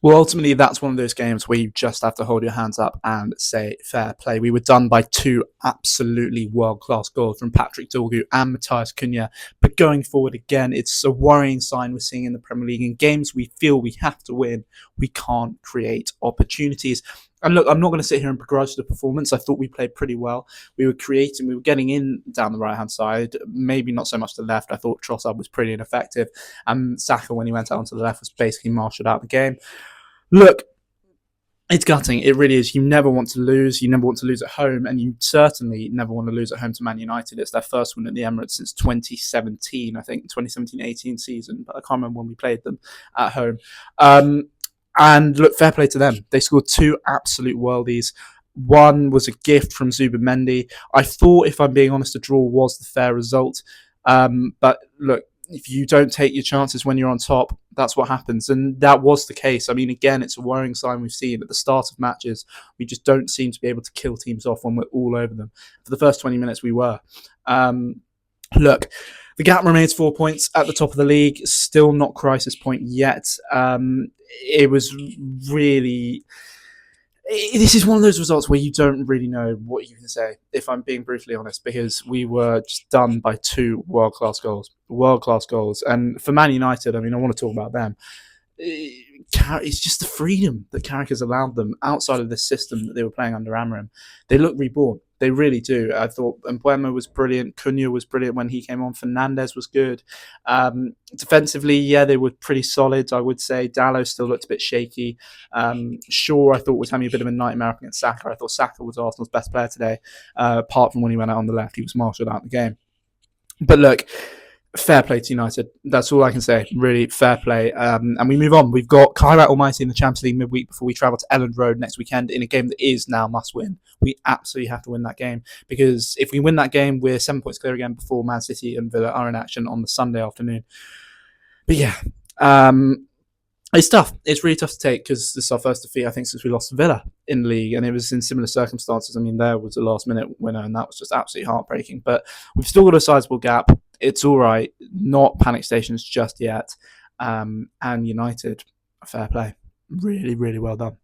Well, ultimately, that's one of those games where you just have to hold your hands up and say fair play. We were done by two absolutely world-class goals from Patrick Dorgu and Matthias Cunha. But going forward again, it's a worrying sign we're seeing in the Premier League. In games we feel we have to win, we can't create opportunities. And look, I'm not going to sit here and begrudge the performance. I thought we played pretty well. We were creating, we were getting in down the right-hand side, maybe not so much the left. I thought Trossard was pretty ineffective. And Saka, when he went out onto the left, was basically marshalled out the game. Look, it's gutting. It really is. You never want to lose. You never want to lose at home, and you certainly never want to lose at home to Man United. It's their first win at the Emirates since 2017, I think, 2017-18 season. But I can't remember when we played them at home. And look, fair play to them. They scored two absolute worldies. One was a gift from Zubimendi. I thought, if I'm being honest, a draw was the fair result. But look, if you don't take your chances when you're on top, that's what happens. And that was the case. I mean, again, it's a worrying sign we've seen at the start of matches. We just don't seem to be able to kill teams off when we're all over them. For the first 20 minutes, we were. Look, the gap remains 4 points at the top of the league. Still not crisis point yet. It was really... This is one of those results where you don't really know what you can say, if I'm being brutally honest, because we were just done by two world-class goals. World-class goals. And for Man United, I mean, I want to talk about them. It's just the freedom that Carrick has allowed them outside of the system that they were playing under Amorim. They look reborn. They really do. I thought Mbeumo was brilliant. Cunha was brilliant when he came on. Fernandes was good. Defensively, yeah, they were pretty solid, I would say. Dalot still looked a bit shaky. Shaw, I thought, was having a bit of a nightmare up against Saka. I thought Saka was Arsenal's best player today. Apart from when he went out on the left, he was marshalled out of the game. But look, fair play to United. That's all I can say. Really, fair play. And we move on. We've got Kairat Almighty in the Champions League midweek before we travel to Elland Road next weekend in a game that is now must win. We absolutely have to win that game, because if we win that game, we're 7 points clear again before Man City and Villa are in action on the Sunday afternoon. But yeah, it's tough. It's really tough to take, because this is our first defeat, I think, since we lost to Villa in the league, and it was in similar circumstances. I mean, there was a last-minute winner, and that was just absolutely heartbreaking. But we've still got a sizable gap. It's all right. Not panic stations just yet. And United, fair play. Really, really well done.